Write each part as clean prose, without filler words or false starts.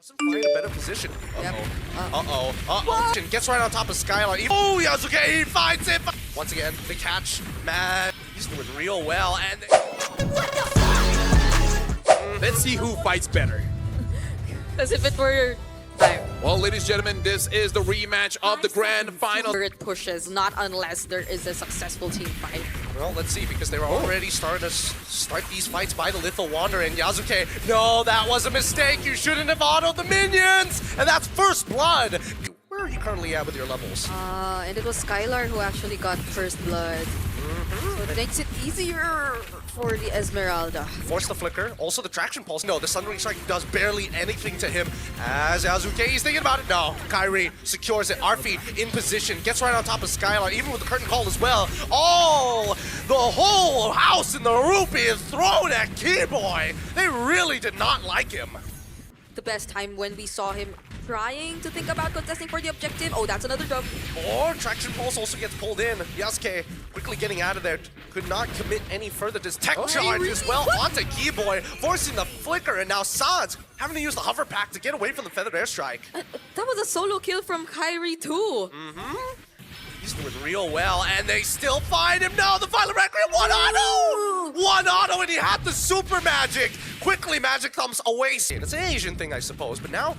Doesn't find a better position. Yep. Gets right on top of Skylar. Oh, Yasuke, he finds it. Once again, the catch. Man, he's doing real well. And let's see who fights better. As if it were time. Well, ladies and gentlemen, this is the rematch of the grand final. It pushes, not unless there is a successful team fight. well, let's see, because they were already starting to start these fights by the Lethal Wanderer. And Yasuke, no, that was a mistake. You shouldn't have autoed the minions. And that's first blood. Where are you currently at with your levels? And it was Skylar who actually got first blood. So it makes it easier for the Esmeralda. Force the flicker, also the traction pulse. No, the Sunring Strike does barely anything to him. As Yasuke, he's thinking about it. No, Kairi secures it. Arfi in position, gets right on top of Skylar, even with the curtain call as well. Oh, the whole house in the rupee is thrown at Keyboy. They really did not like him. The best time when we saw him trying to think about contesting for the objective. Oh, that's another dub. More traction pulse also gets pulled in. Yasuke quickly getting out of there. Could not commit any further. This tech charge as well onto Keyboy, forcing the flicker, and now Sans having to use the hover pack to get away from the feathered airstrike. That was a solo kill from Kairi too. He's doing real well, and they still find him. No, the Violent Requiem, one auto! One auto, and he had the super magic. Quickly, magic thumbs away. It's an Asian thing, I suppose, but now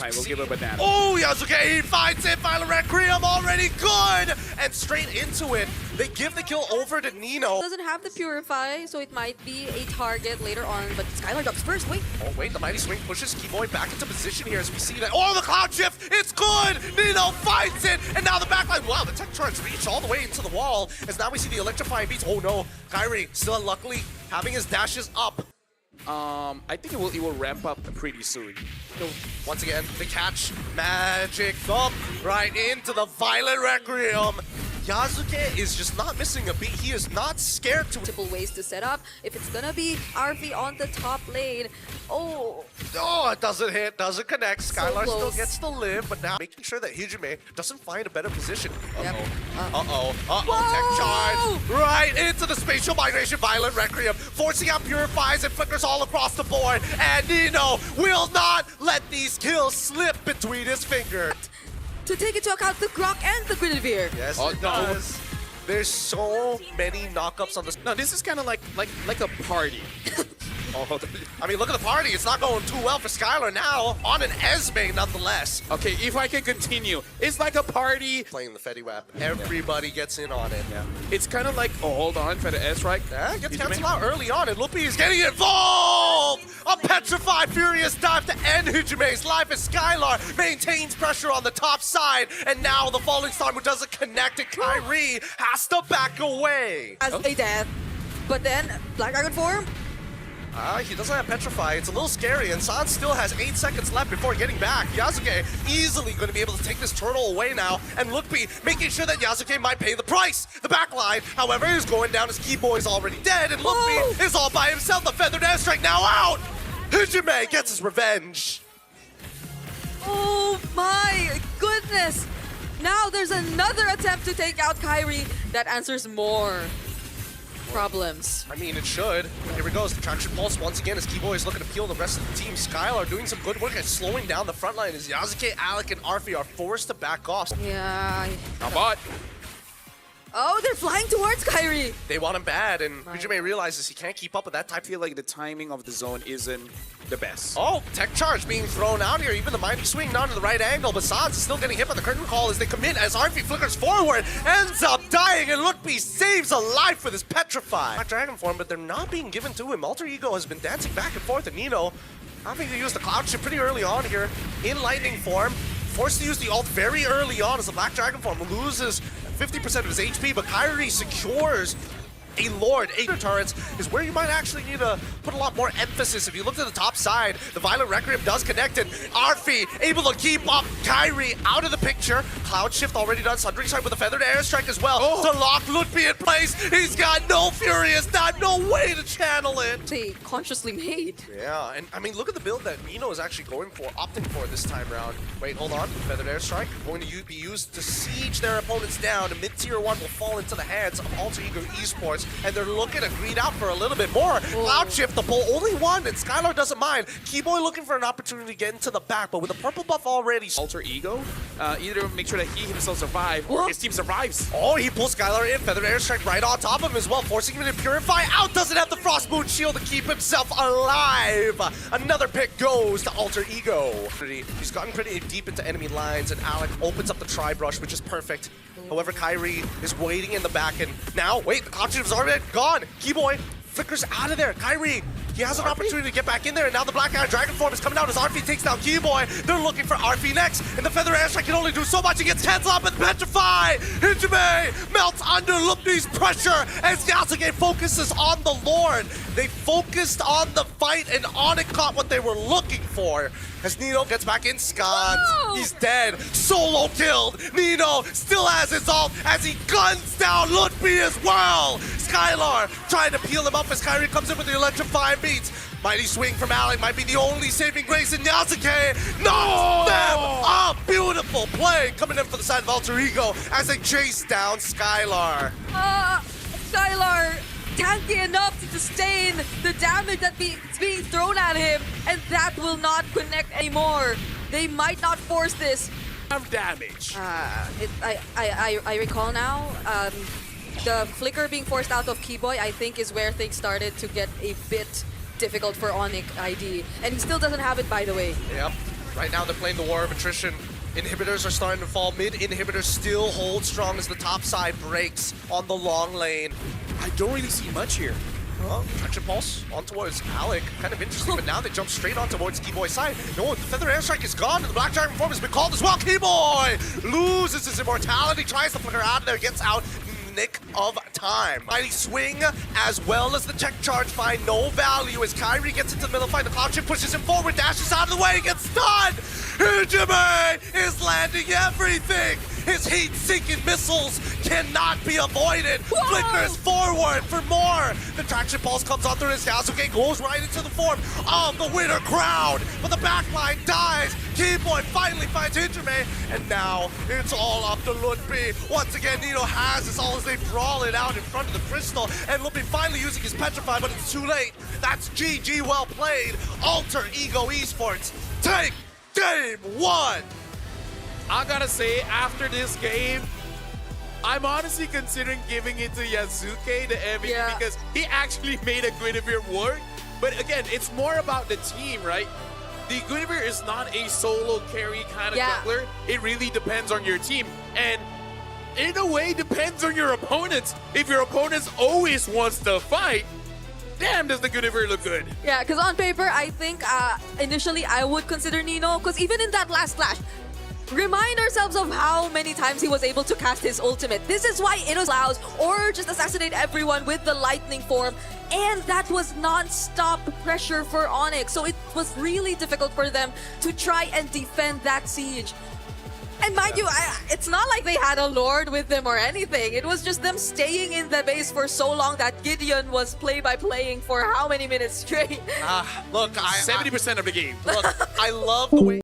We'll give a banana. Oh, Yasuke, he finds it. Violent Requiem already good. And straight into it. They give the kill over to Nino. Doesn't have the Purify, so it might be a target later on. But Skylar drops first. Wait. Oh, wait. The Mighty Swing pushes Keyboy back into position here as we see that. Oh, the Cloud Shift. It's good. Nino finds it. And now the backline. Wow, the tech charge reached all the way into the wall. As now we see the electrifying beats. Oh, no. Kairi still unluckily having his dashes up. I think it will ramp up pretty soon. Once again, the catch, magic thumb right into the Violent Requiem. Yasuke is just not missing a beat. He is not scared to. Multiple ways to set up. If it's gonna be RV on the top lane, oh, it doesn't hit, doesn't connect. Skylar still close. gets to live, but now making sure that Hijime doesn't find a better position. Yep. Tech charge right into the spatial migration. Violent Requiem forcing out purifies and flickers all across the board. And Nino will not let these kills slip between his fingers. to take into account the Grok and the Guinevere. Yes, it does. There's so many knockups on this. No, this is kind of like a party. I mean, look at the party. It's not going too well for Skylar now. On an Esme, nonetheless. Okay, if I can continue, it's like a party. Playing the Fetty Wap. Everybody gets in on it. Yeah. It's kind of like, oh, hold on, for the airstrike. Yeah, gets canceled out early on, and Lupi is getting involved! A petrified, furious dive to end Hijime's life as Skylar maintains pressure on the top side, and now the Falling Star, who doesn't connect, and Kairi has to back away. As a death. But then, Black Dragon form. He doesn't have Petrify. It's a little scary, and San still has 8 seconds left before getting back. Yasuke easily going to be able to take this turtle away now, and Lookby making sure that Yasuke might pay the price. The backline, however, is going down as Keyboy's already dead, and Lookby is all by himself. The Feathered Airstrike now out! Hijime gets his revenge. Oh my goodness! Now there's another attempt to take out Kairi that answers more problems. I mean, it should. Here we go. The traction pulse once again as Keyboy is looking to peel the rest of the team. Skylar doing some good work at slowing down the front line as Yasuke, Alec, and Arfi are forced to back off. Yeah. Now, bot. Oh, they're flying towards Kairi. They want him bad, and Hijime realizes he can't keep up with that type. I feel like the timing of the zone isn't the best. Oh, tech charge being thrown out here. Even the Mighty Swing not in the right angle, but Sans is still getting hit by the curtain call as they commit, as Arfi flickers forward, ends up dying, and Lookby saves a life with his Petrify. Black Dragon form, but they're not being given to him. Alter Ego has been dancing back and forth, and Nino having to use the Cloud Shift pretty early on here in Lightning form. Forced to use the ult very early on as the Black Dragon form loses 50% of his HP, but Kairi secures a Lord. 8 turrets is where you might actually need to put a lot more emphasis. If you look to the top side, the Violent Requiem does connect, and Arfi able to keep up Kairi out of the picture. Cloud Shift already done. Sundering Strike with a Feathered Airstrike as well to lock Lutfi in place. He's got no Furious, not no way to channel it. They consciously made. Yeah, and I mean, look at the build that Nino is actually opting for this time around. Wait, hold on. Feathered Airstrike going to be used to siege their opponents down, and mid-tier 1 will fall into the hands of Alter Ego Esports. Esports, and they're looking to greed out for a little bit more. Cloud Shift, the pull, only one, and Skylar doesn't mind. Keyboy looking for an opportunity to get into the back, but with the purple buff already. Alter Ego, either make sure that he himself survive or his team survives. Oh, he pulls Skylar in, Feather Airstrike right on top of him as well, forcing him to purify out. Doesn't have the Frost Moon Shield to keep himself alive. Another pick goes to Alter Ego. He's gotten pretty deep into enemy lines, and Alec opens up the Tri-Brush, which is perfect. However, Kyrie is waiting in the back, and now, wait, the Cloud Shift is already gone. Keyboy flickers out of there. Kyrie, he has an opportunity to get back in there, and now the Black Iron Dragon form is coming out as Arfi takes down Keyboy. They're looking for Arfi next, and the Feather Airstrike can only do so much. He gets cancelled up with Petrify. Hijime melts under Lupni's pressure as Yasuke focuses on the Lord. They focused on the fight, and ONIC caught what they were looking for. As Nino gets back in, Scott, he's dead. Solo killed. Nino still has his ult as he guns down Lutfi as well. Skylar trying to peel him up as Kyrie comes in with the electrifying beats. Mighty swing from Alec might be the only saving grace in Yasuke. Knocks them up. Beautiful play coming in for the side of Alter Ego as they chase down Skylar. Skylar tanky enough to sustain the damage that's being thrown at him, and that will not connect anymore. They might not force this. Damage. I recall now, the flicker being forced out of Keyboy, I think, is where things started to get a bit difficult for ONIC ID. And he still doesn't have it, by the way. Yep. Right now they're playing the war of attrition. Inhibitors are starting to fall. Mid inhibitors still hold strong as the top side breaks on the long lane. I don't really see much here. Well, Traction Pulse on towards Alec. Kind of interesting, but now they jump straight on towards Keyboy's side. No, the Feather Airstrike is gone, and the Black Dragon form has been called as well. Keyboy loses his immortality, tries to flicker out of there, gets out in the nick of time. Mighty swing, as well as the tech charge, find no value as Kyrie gets into the middle fight. The Cloud Shift pushes him forward, dashes out of the way, gets stunned. Hijime is landing everything. His heat-seeking missiles cannot be avoided. Whoa! Flickers forward for more. The Traction Pulse comes on through his Yasuke, goes right into the form of the Winter Crown. But the backline dies. Keyboy finally finds Hijime, and now it's all up to Lutfi. Once again, Nino has this all as they brawl it out in front of the Crystal, and Lutfi finally using his Petrify, but it's too late. That's GG, well played. Alter Ego Esports take game one. I gotta say, after this game, I'm honestly considering giving it to Yasuke, the MVP, because he actually made a Guinevere work. But again, it's more about the team, right? The Guinevere is not a solo carry kind of jungler. It really depends on your team. And in a way, depends on your opponents. If your opponents always wants to fight, damn, does the Guinevere look good. Yeah, because on paper, I think initially I would consider Nino, because even in that last flash, remind ourselves of how many times he was able to cast his ultimate. This is why Innos allows or just assassinate everyone with the lightning form, and that was non-stop pressure for ONIC, so it was really difficult for them to try and defend that siege. And mind you, it's not like they had a Lord with them or anything. It was just them staying in the base for so long that Gideon was play-by-playing for how many minutes straight? Look, 70% of the game. Look, I love the way